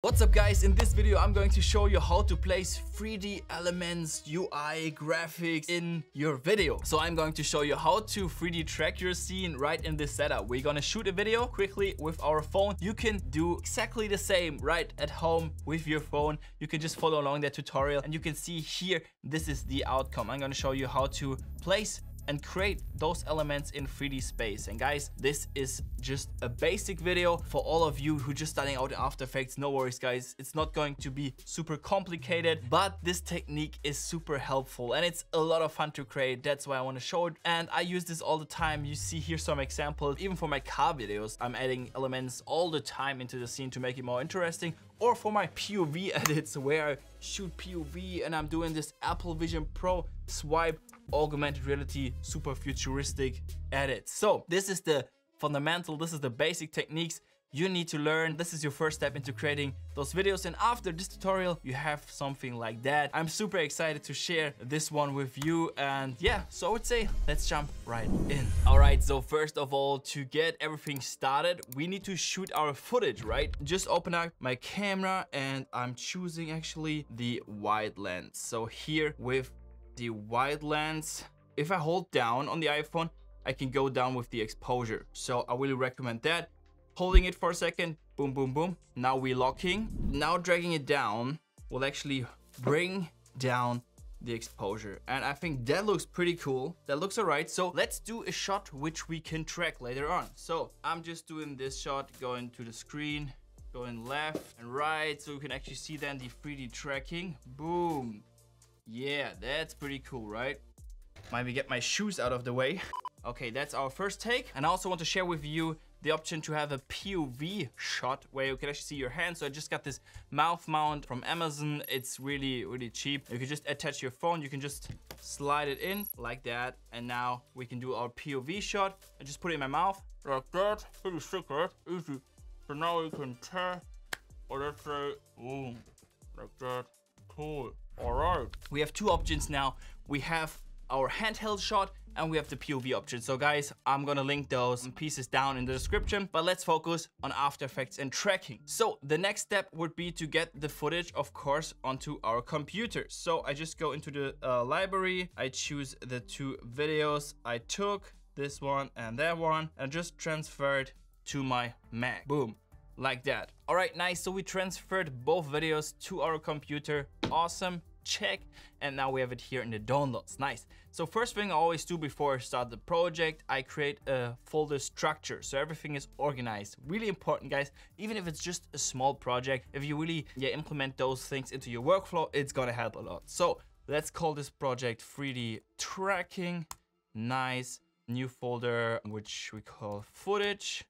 What's up guys, in this video I'm going to show you how to place 3D elements, UI, graphics in your video. So I'm going to show you how to 3D track your scene right in this setup. We're gonna shoot a video quickly with our phone. You can do exactly the same right at home with your phone. You can just follow along that tutorial and you can see here, this is the outcome. I'm gonna show you how to place and create those elements in 3D space. And guys, this is just a basic video for all of you who just starting out in After Effects. No worries guys, it's not going to be super complicated, but this technique is super helpful and it's a lot of fun to create. That's why I want to show it, and I use this all the time. You see here some examples. Even for my car videos, I'm adding elements all the time into the scene to make it more interesting. Or for my POV edits where I shoot POV and I'm doing this Apple Vision Pro swipe augmented reality super futuristic edits. So this is the fundamental, this is the basic techniques you need to learn. This is your first step into creating those videos, and after this tutorial you have something like that. I'm super excited to share this one with you, and yeah, so I would say let's jump right in. All right, so first of all, to get everything started, we need to shoot our footage, right? Just open up my camera and I'm choosing actually the wide lens. So here with the wide lens, if I hold down on the iPhone, I can go down with the exposure. So I really recommend that. Holding it for a second, boom, boom, boom. Now we're locking. Now dragging it down will actually bring down the exposure. And I think that looks pretty cool. That looks all right. So let's do a shot which we can track later on. So I'm just doing this shot, going to the screen, going left and right. So you can actually see then the 3D tracking. Boom. Yeah, that's pretty cool, right? Might me get my shoes out of the way. Okay, that's our first take. And I also want to share with you the option to have a POV shot where you can actually see your hands. So I just got this mouth mount from Amazon. It's really, really cheap. You can just attach your phone. You can just slide it in like that. And now we can do our POV shot. I just put it in my mouth like that. Pretty sick, right? Easy. So now we can tear, or let's say, boom, like that. Cool. All right. We have two options now. We have our handheld shot and we have the POV option. So guys, I'm gonna link those pieces down in the description, but let's focus on After Effects and tracking. So the next step would be to get the footage, of course, onto our computer. So I just go into the library. I choose the two videos I took, this one and that one, and just transfer it to my Mac. Boom. Like that. All right, nice. So we transferred both videos to our computer. Awesome. Check. And now we have it here in the downloads. Nice. So first thing I always do before I start the project, I create a folder structure so everything is organized. Really important, guys. Even if it's just a small project, if you really implement those things into your workflow, it's gonna help a lot. So let's call this project 3D tracking. Nice. New folder which we call footage.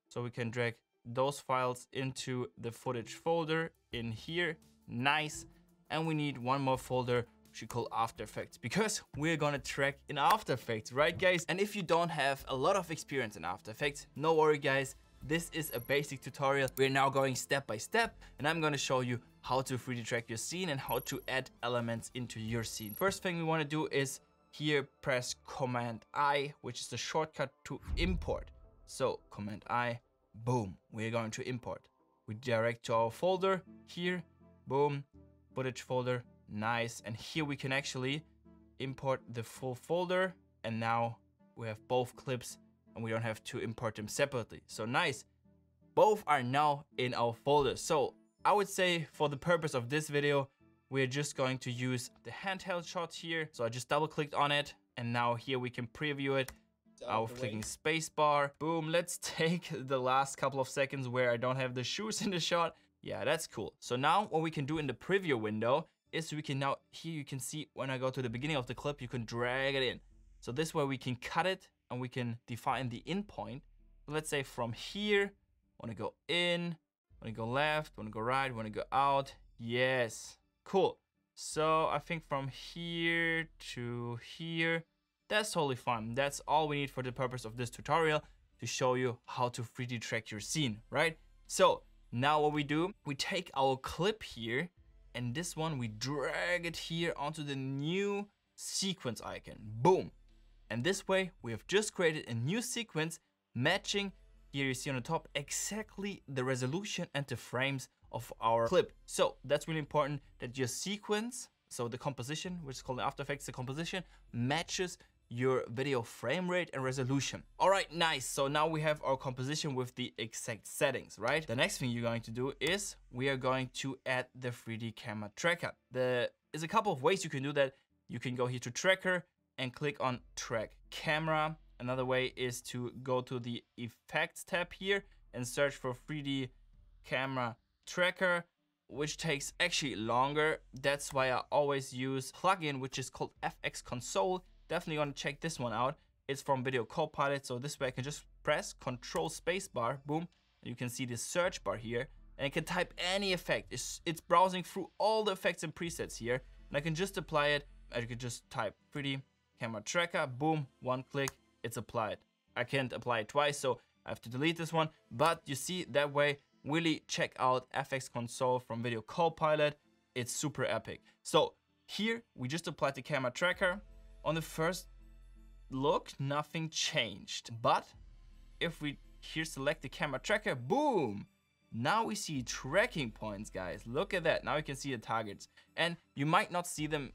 So we can drag those files into the footage folder in here. Nice. And we need one more folder which we call After Effects, because we're gonna track in After Effects, right guys? And if you don't have a lot of experience in After Effects, no worry guys, this is a basic tutorial. We're now going step by step and I'm gonna show you how to 3D track your scene and how to add elements into your scene. First thing we wanna do is here press Command I, which is the shortcut to import. So Command I, boom, we're going to import. We direct to our folder here, boom, footage folder, nice. And here we can actually import the full folder, and now we have both clips and we don't have to import them separately. So nice, both are now in our folder. So I would say for the purpose of this video, we're just going to use the handheld shot here. So I just double clicked on it and now here we can preview it. I was clicking spacebar. Boom, let's take the last couple of seconds where I don't have the shoes in the shot. Yeah, that's cool. So now what we can do in the preview window is we can now, here you can see when I go to the beginning of the clip, you can drag it in. So this way we can cut it and we can define the in point. So let's say from here, want to go in, want to go left, want to go right, want to go out. Yes, cool. So I think from here to here, that's totally fine. That's all we need for the purpose of this tutorial, to show you how to 3D track your scene, right? So now what we do, we take our clip here and this one, we drag it here onto the new sequence icon. Boom. And this way we have just created a new sequence matching Here you see on the top exactly the resolution and the frames of our clip. So that's really important that your sequence, so the composition, which is called in After Effects, the composition matches your video frame rate and resolution. All right, nice. So now we have our composition with the exact settings, right? The next thing you're going to do is we are going to add the 3D camera tracker. There is a couple of ways you can do that. You can go here to tracker and click on track camera. Another way is to go to the effects tab here and search for 3D camera tracker, which takes actually longer. That's why I always use plugin, which is called FX Console. Definitely gonna check this one out. It's from Video Copilot, so this way I can just press Control Spacebar, boom, and you can see the search bar here, and I can type any effect. It's browsing through all the effects and presets here, and I can just apply it. I could just type 3D camera tracker, boom, one click, it's applied. I can't apply it twice, so I have to delete this one, but you see that way, really check out FX Console from Video Copilot. It's super epic. So here we just applied the camera tracker. On the first look, nothing changed. But if we here select the camera tracker, boom! Now we see tracking points, guys. Look at that. Now you can see the targets. And you might not see them.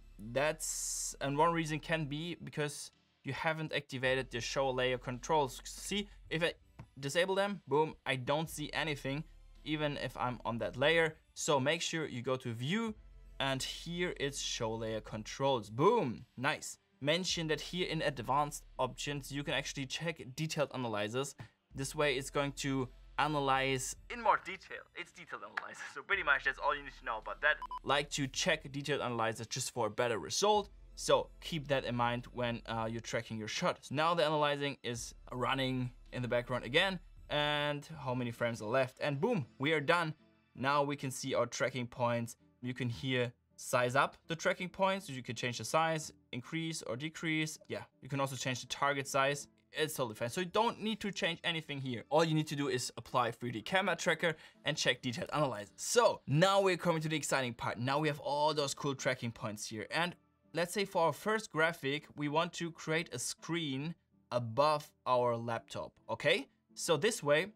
And one reason can be because you haven't activated the show layer controls. See, if I disable them, boom, I don't see anything, even if I'm on that layer. So make sure you go to view, and here it's show layer controls. Boom, nice. Mention that here in advanced options you can actually check detailed analyzers. This way it's going to analyze in more detail. It's detailed analyzer, so pretty much that's all you need to know about that. Like to check detailed analyzer just for a better result, so keep that in mind when you're tracking your shot. So now the analyzing is running in the background again, and how many frames are left, and boom, we are done. Now we can see our tracking points. You can here size up the tracking points, so you can change the size, increase or decrease. Yeah, you can also change the target size. It's totally fine. So you don't need to change anything here. All you need to do is apply 3D camera tracker and check detailed analyzer. So now we're coming to the exciting part. Now we have all those cool tracking points here. And let's say for our first graphic, we want to create a screen above our laptop, okay? So this way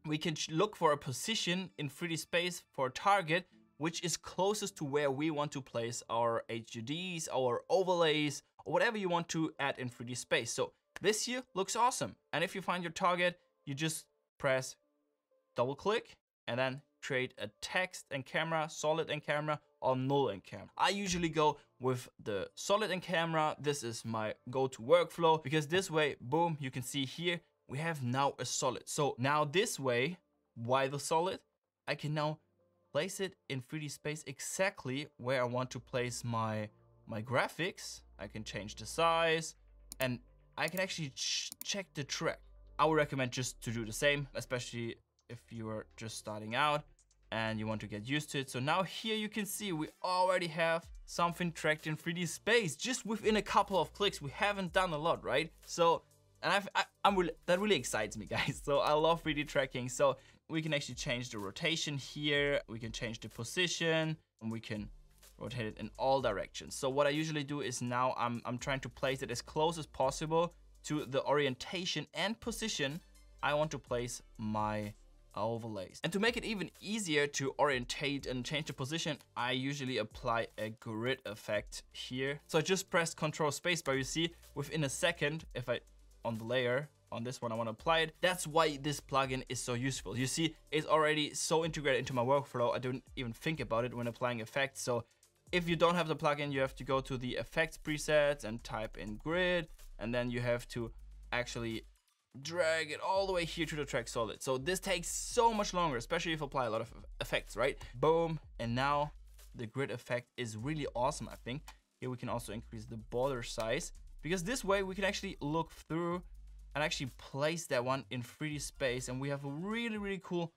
we can look for a position in 3D space for a target which is closest to where we want to place our HUDs, our overlays, or whatever you want to add in 3D space. So this here looks awesome. And if you find your target, you just press double click and then create a text and camera, solid and camera, or null and camera. I usually go with the solid and camera. This is my go-to workflow because this way, boom, you can see here, we have now a solid. So now this way, why the solid? I can now place it in 3D space exactly where I want to place my graphics. I can change the size and I can actually check the track. I would recommend just to do the same, especially if you are just starting out and you want to get used to it. So now here you can see we already have something tracked in 3D space just within a couple of clicks. We haven't done a lot, right? So, and that really excites me, guys. So I love 3D tracking. So we can actually change the rotation here. We can change the position and we can rotate it in all directions. So what I usually do is now I'm trying to place it as close as possible to the orientation and position I want to place my overlays. And to make it even easier to orientate and change the position, I usually apply a grid effect here. So I just press Control Spacebar. You see, within a second, if I on the layer, on this one I want to apply it. That's why this plugin is so useful. You see, it's already so integrated into my workflow. I don't even think about it when applying effects. So if you don't have the plugin, you have to go to the effects presets and type in grid, and then you have to actually drag it all the way here to the track solid. So this takes so much longer, especially if you apply a lot of effects, right? Boom, and now the grid effect is really awesome, I think. Here we can also increase the border size, because this way we can actually look through and actually place that one in 3D space, and we have a really, really cool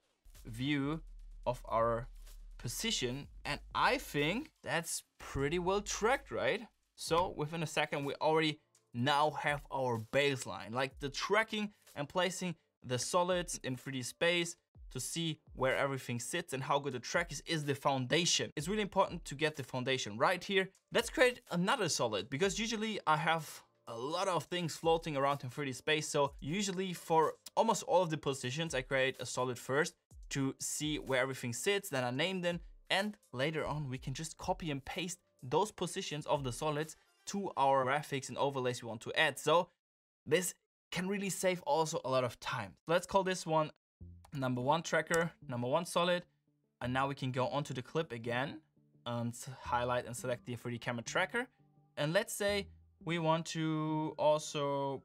view of our position. And I think that's pretty well tracked, right? So within a second, we already now have our baseline, like the tracking and placing the solids in 3D space to see where everything sits and how good the track is the foundation. It's really important to get the foundation right here. Let's create another solid, because usually I have a lot of things floating around in 3D space. So usually for almost all of the positions, I create a solid first. to see where everything sits, then I name them, and later on we can just copy and paste those positions of the solids to our graphics and overlays we want to add. So this can really save also a lot of time. Let's call this one number 1 tracker, number 1 solid, and now we can go onto the clip again and highlight and select the 3D camera tracker. And let's say we want to also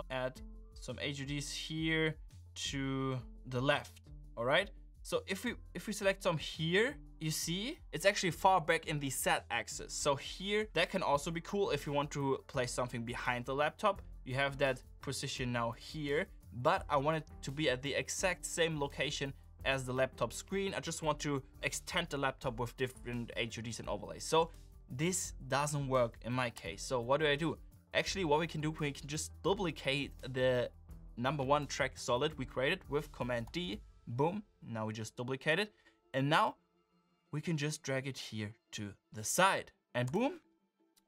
add some HUDs here to the left. All right. So if we select some here, you see it's actually far back in the Z axis. So here, that can also be cool if you want to place something behind the laptop. You have that position now here, but I want it to be at the exact same location as the laptop screen. I just want to extend the laptop with different HUDs and overlays. So this doesn't work in my case. So what do? Actually, what we can do, we can just duplicate the number 1 track solid we created with Command D. Boom. Now we just duplicate it. And now we can just drag it here to the side. And boom,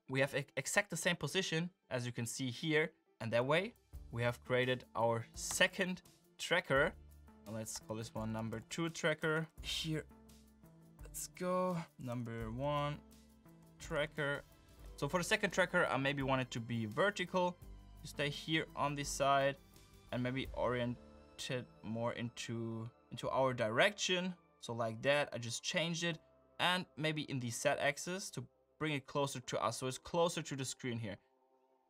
we have exact the same position as you can see here. And that way we have created our second tracker. And let's call this one number 2 tracker. Here, let's go. Number 1 tracker. So for the second tracker, I maybe want it to be vertical. You stay here on this side and maybe oriented more into our direction. So like that, I just changed it, and maybe in the Z axis to bring it closer to us, so it's closer to the screen here.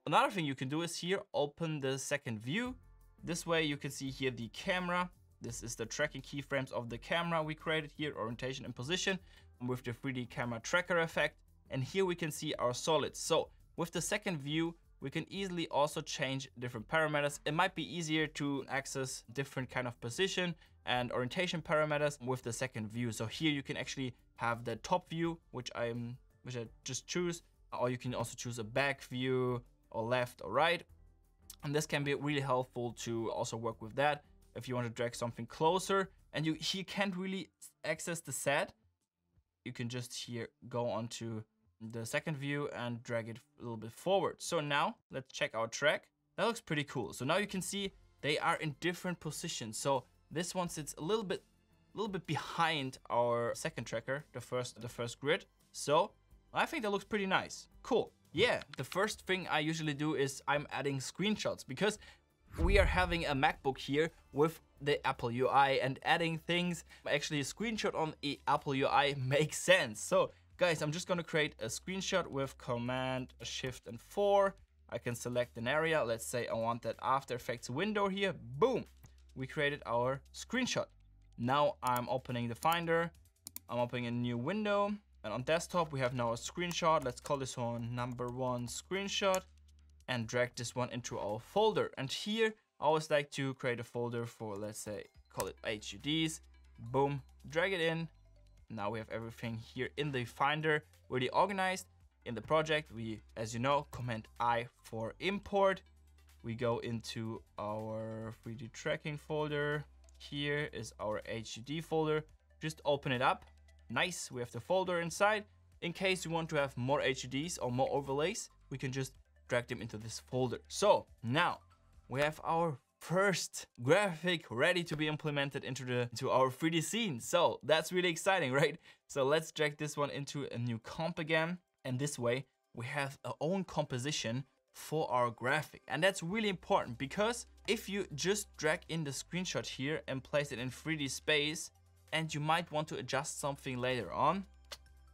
Another thing you can do is here, open the second view. This way you can see here the camera. This is the tracking keyframes of the camera we created here, orientation and position, with the 3D camera tracker effect. And here we can see our solids. So with the second view, we can easily also change different parameters. It might be easier to access different kind of position and orientation parameters with the second view. So here you can actually have the top view, which I just choose, or you can also choose a back view or left or right. And this can be really helpful to also work with that. If you want to drag something closer and you can't really access the set, you can just here go onto the second view and drag it a little bit forward. So now let's check our track. That looks pretty cool. So now you can see they are in different positions. So this one sits a little bit behind our second tracker, the first grid. So I think that looks pretty nice. Cool. Yeah, the first thing I usually do is I'm adding screenshots, because we are having a MacBook here with the Apple UI, and adding things, actually a screenshot on the Apple UI makes sense. So guys, I'm just gonna create a screenshot with Command Shift and 4. I can select an area. Let's say I want that After Effects window here. Boom, we created our screenshot. Now I'm opening the Finder. I'm opening a new window, and on desktop we have now a screenshot. Let's call this one number 1 screenshot, and drag this one into our folder. And here I always like to create a folder for, let's say, call it HUDs. Boom, drag it in. Now we have everything here in the Finder, really organized. In the project, we, as you know, Command I for import. We go into our 3D tracking folder. Here is our HUD folder. Just open it up. Nice, we have the folder inside. In case you want to have more HUDs or more overlays, we can just drag them into this folder. So now we have our first graphic ready to be implemented into our 3D scene. So that's really exciting, right? So let's drag this one into a new comp again. And this way we have our own composition for our graphic. And that's really important, because if you just drag in the screenshot here and place it in 3D space, and you might want to adjust something later on,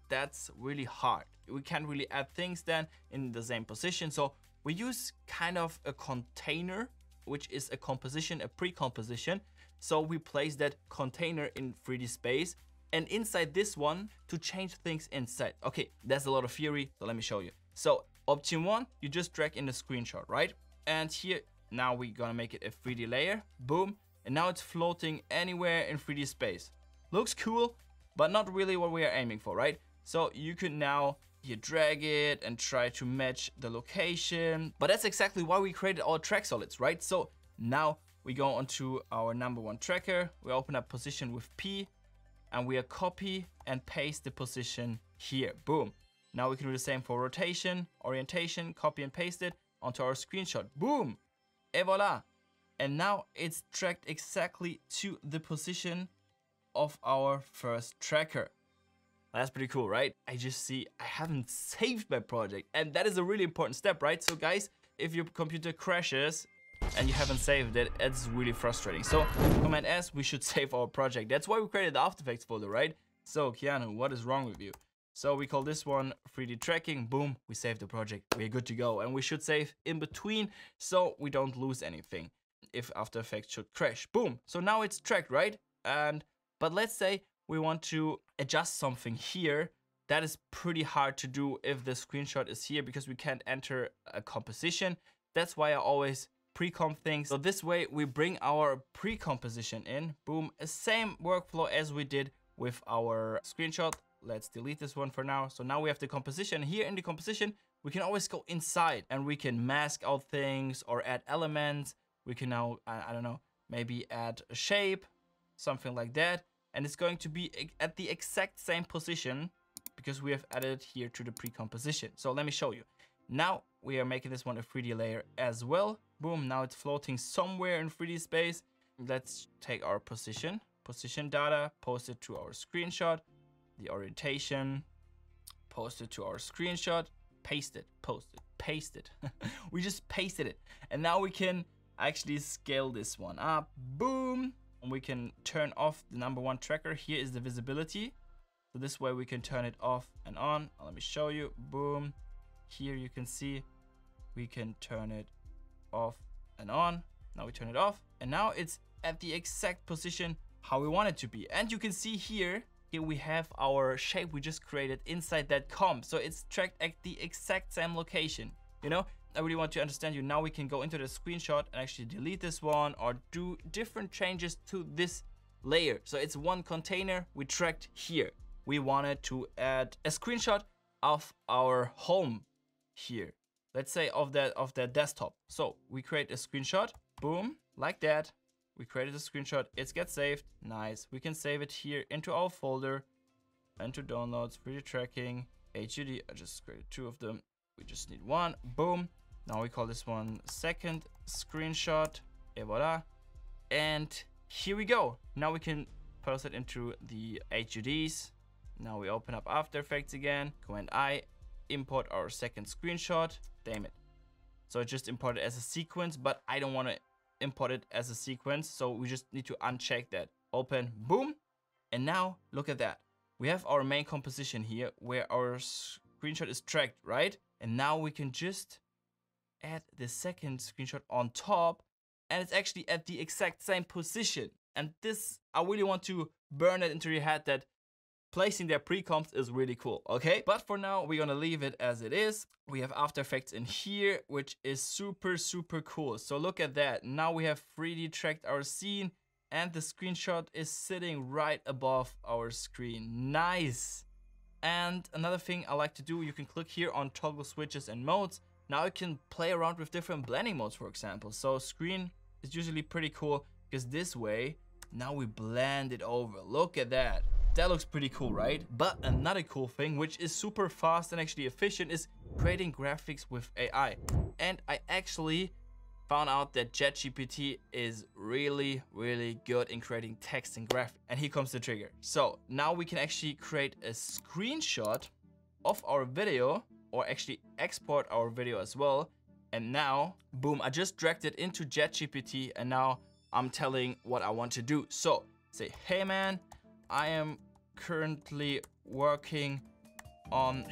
that's really hard. We can't really add things then in the same position. So we use kind of a container, which is a composition, a pre-composition. So we place that container in 3D space, and inside this one to change things inside. Okay, that's a lot of theory, so let me show you. So option 1, you just drag in the screenshot, right? And here, now we're gonna make it a 3D layer, boom. And now it's floating anywhere in 3D space. Looks cool, but not really what we are aiming for, right? So you can now here drag it and try to match the location. But that's exactly why we created our track solids, right? So now we go onto our number 1 tracker. We open up position with P, and we copy and paste the position here. Boom. Now we can do the same for rotation, orientation, copy and paste it onto our screenshot. Boom. Et voila. And now it's tracked exactly to the position of our first tracker. That's pretty cool, right? I just see I haven't saved my project, and that is a really important step, right? So guys, if your computer crashes and you haven't saved it, it's really frustrating. So Command S, we should save our project. That's why we created the After Effects folder, right? So Keanu, what is wrong with you? So we call this one 3D tracking. Boom, we saved the project. We're good to go. And we should save in between so we don't lose anything if After Effects should crash. Boom. So now it's tracked, right? But let's say we want to adjust something here. That is pretty hard to do if the screenshot is here because we can't enter a composition. That's why I always pre-comp things. So this way we bring our pre-composition in. Boom, same workflow as we did with our screenshot. Let's delete this one for now. So now we have the composition. Here in the composition, we can always go inside and we can mask out things or add elements. We can now, I don't know, maybe add a shape, something like that. And it's going to be at the exact same position because we have added here to the pre-composition. So let me show you. Now we are making this one a 3D layer as well. Boom, now it's floating somewhere in 3D space. Let's take our position data, post it to our screenshot, the orientation, post it to our screenshot, paste it, post it, paste it. We just pasted it. And now we can actually scale this one up. Boom. And we can turn off the #1 tracker. Here is the visibility. So this way we can turn it off and on. Let me show you. Boom. Here you can see we can turn it off and on. Now we turn it off. And now it's at the exact position how we want it to be. And you can see here we have our shape we just created inside that comp. So it's tracked at the exact same location. You know, I really want to understand you. Now we can go into the screenshot and actually delete this one or do different changes to this layer. So it's one container we tracked here. We wanted to add a screenshot of our home here. Let's say of that desktop. So we create a screenshot, boom, like that. We created a screenshot, it gets saved, nice. We can save it here into our folder, into downloads, 3D tracking, HUD, I just created 2 of them. We just need 1, boom. Now we call this one second screenshot, et voila. And here we go. Now we can post it into the HUDs. Now we open up After Effects again, Command I, import our second screenshot, damn it. So it just imported as a sequence, but I don't want to import it as a sequence, so we just need to uncheck that. Open, boom, and now look at that. We have our main composition here where our screenshot is tracked, right? And now we can just add the second screenshot on top, and it's actually at the exact same position. And this, I really want to burn it into your head that placing their pre-comps is really cool, okay? But for now, we're gonna leave it as it is. We have After Effects in here, which is super, super cool. So look at that. Now we have 3D tracked our scene and the screenshot is sitting right above our screen. Nice. And another thing I like to do, you can click here on toggle switches and modes. Now you can play around with different blending modes, for example. So screen is usually pretty cool because this way, now we blend it over. Look at that. That looks pretty cool, right? But another cool thing, which is super fast and actually efficient, is creating graphics with AI. And I actually found out that ChatGPT is really, really good in creating text and graphics. And here comes the trigger. So now we can actually create a screenshot of our video, or actually export our video as well. And now, boom, I just dragged it into ChatGPT and now I'm telling what I want to do. So say, hey man, I am currently working on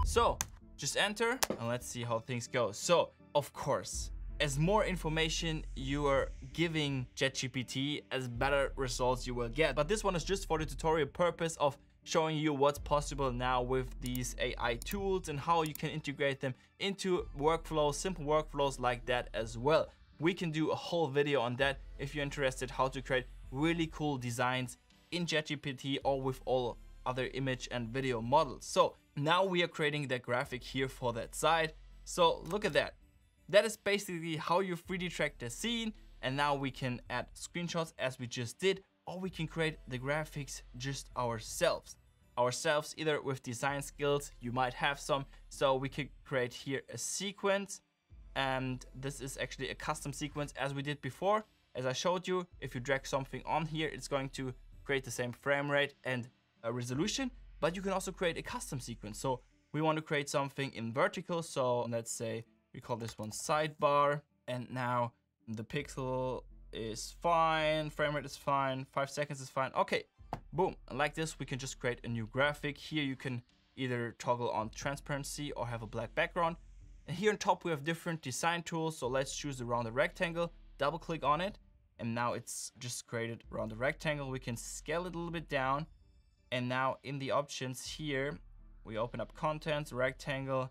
so just enter and let's see how things go. So of course, as more information you are giving ChatGPT, as better results you will get. But this one is just for the tutorial purpose of showing you what's possible now with these AI tools and how you can integrate them into workflows, simple workflows like that as well. We can do a whole video on that if you're interested how to create really cool designs in ChatGPT or with all other image and video models. So now we are creating the graphic here for that side. So look at that. That is basically how you 3D track the scene. And now we can add screenshots as we just did, or we can create the graphics just ourselves. ourselves, either with design skills, you might have some. So we could create here a sequence, and this is actually a custom sequence as we did before. As I showed you, if you drag something on here, it's going to create the same frame rate and resolution, but you can also create a custom sequence. So we want to create something in vertical. So let's say we call this one sidebar, and now the pixel is fine, frame rate is fine, 5 seconds is fine. Okay, boom. And like this, we can just create a new graphic. Here you can either toggle on transparency or have a black background. And here on top we have different design tools. So let's choose the rounded rectangle, double click on it, and now it's just created around the rectangle. We can scale it a little bit down, and now in the options here we open up contents, rectangle,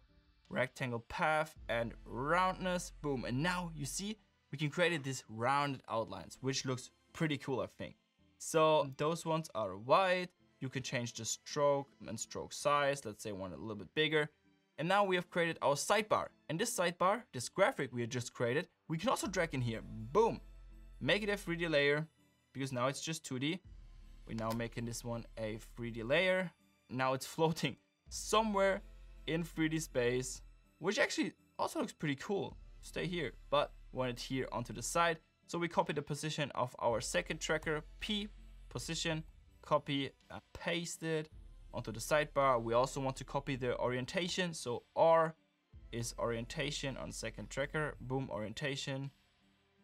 rectangle path, and roundness. Boom. And now you see we can create these rounded outlines, which looks pretty cool, I think. So those ones are white. You can change the stroke and stroke size. Let's say one a little bit bigger. And now we have created our sidebar. And this sidebar, this graphic we had just created, we can also drag in here. Boom. Make it a 3D layer, because now it's just 2D. We're now making this one a 3D layer. Now it's floating somewhere in 3D space, which actually also looks pretty cool. Stay here, but want it here onto the side. So we copy the position of our second tracker, P, position, copy, paste it onto the sidebar. We also want to copy the orientation. So R is orientation on second tracker, boom, orientation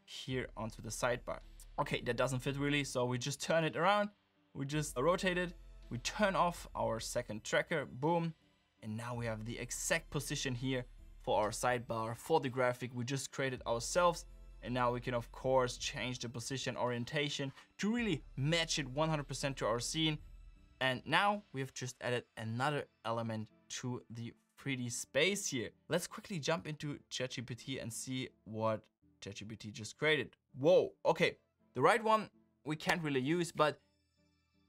here onto the sidebar. Okay, that doesn't fit really, so we just turn it around. We just rotate it. We turn off our second tracker, boom. And now we have the exact position here for our sidebar, for the graphic we just created ourselves. And now we can of course change the position orientation to really match it 100% to our scene. And now we have just added another element to the 3D space here. Let's quickly jump into ChatGPT and see what ChatGPT just created. Whoa, okay, the right one we can't really use, but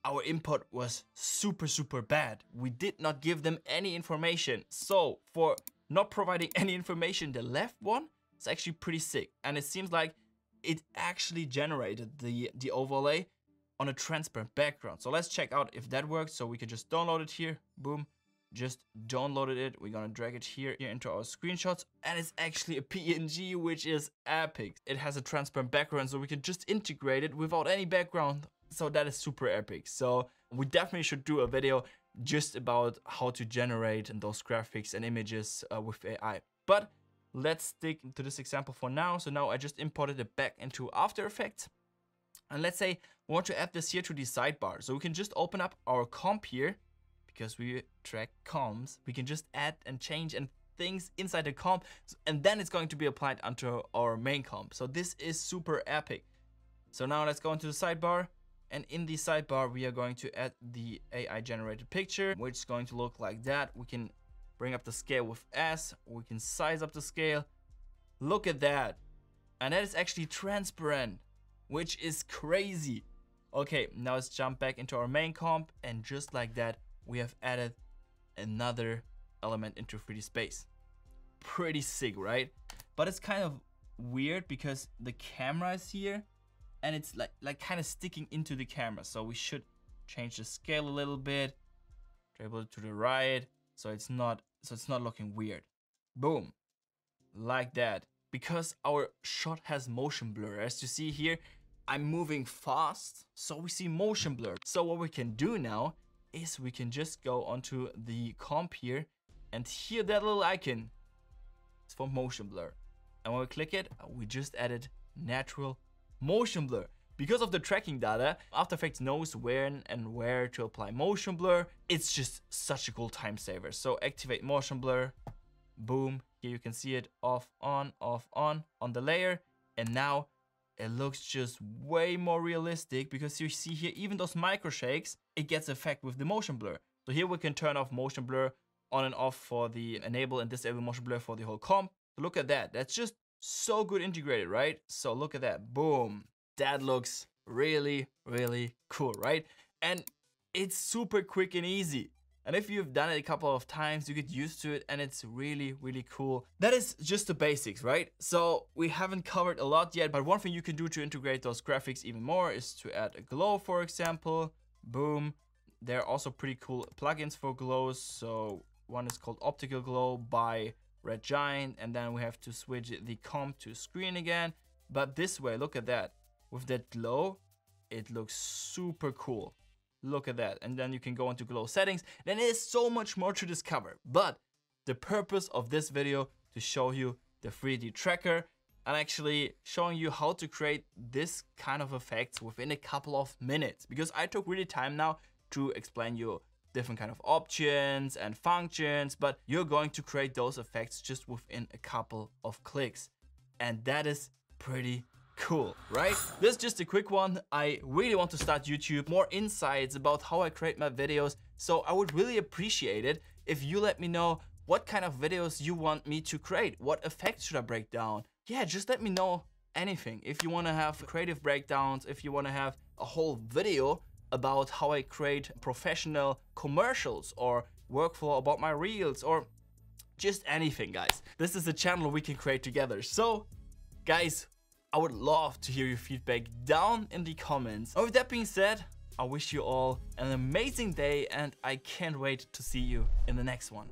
our input was super bad. We did not give them any information. So for not providing any information, the left one is actually pretty sick. And it seems like it actually generated the overlay on a transparent background. So let's check out if that works. So we can just download it here, boom, just downloaded it. We're gonna drag it here into our screenshots, and it's actually a PNG, which is epic. It has a transparent background, so we can just integrate it without any background. So that is super epic. So we definitely should do a video just about how to generate those graphics and images with AI. But let's stick to this example for now. So now I just imported it back into After Effects. And let's say we want to add this here to the sidebar. So we can just open up our comp here, because we track comps. We can just add and change and things inside the comp, and then it's going to be applied onto our main comp. So this is super epic. So now let's go into the sidebar. And in the sidebar, we are going to add the AI generated picture, which is going to look like that. We can bring up the scale with S. We can size up the scale. Look at that. And that is actually transparent, which is crazy. Okay, now let's jump back into our main comp. And just like that, we have added another element into 3D space. Pretty sick, right? But it's kind of weird because the camera is here, and it's like kind of sticking into the camera. So we should change the scale a little bit, dribble it to the right, so it's not looking weird. Boom, like that. Because our shot has motion blur, as you see here, I'm moving fast, so we see motion blur. So what we can do now is we can just go onto the comp here, and here that little icon is for motion blur. And when we click it, we just added natural motion blur. Because of the tracking data, After Effects knows when and where to apply motion blur. It's just such a cool time saver. So activate motion blur, boom, here you can see it off on the layer. And now it looks just way more realistic, because you see here, even those micro shakes, it gets effect with the motion blur. So here we can turn off motion blur on and off for the enable and disable motion blur for the whole comp. So look at that. That's just so good integrated, right? So look at that, boom. That looks really cool, right? And it's super quick and easy. And if you've done it a couple of times, you get used to it, and it's really cool. That is just the basics, right? So we haven't covered a lot yet, but one thing you can do to integrate those graphics even more is to add a glow, for example. Boom. there are also pretty cool plugins for glows. So one is called Optical Glow by Red Giant, and then we have to switch the comp to screen again. But this way, look at that. With that glow, it looks super cool. Look at that. And then you can go into glow settings. Then there's so much more to discover. But the purpose of this video to show you the 3D tracker and actually showing you how to create this kind of effects within a couple of minutes, because I took really time now to explain you different kind of options and functions, but you're going to create those effects just within a couple of clicks. And that is pretty cool, right? This is just a quick one. I really want to start YouTube, more insights about how I create my videos. So I would really appreciate it if you let me know what kind of videos you want me to create. What effects should I break down? Yeah, just let me know anything. If you want to have creative breakdowns, if you want to have a whole video about how I create professional commercials or workflow about my reels or just anything, guys. This is a channel we can create together. So, guys, I would love to hear your feedback down in the comments. And with that being said, I wish you all an amazing day and I can't wait to see you in the next one.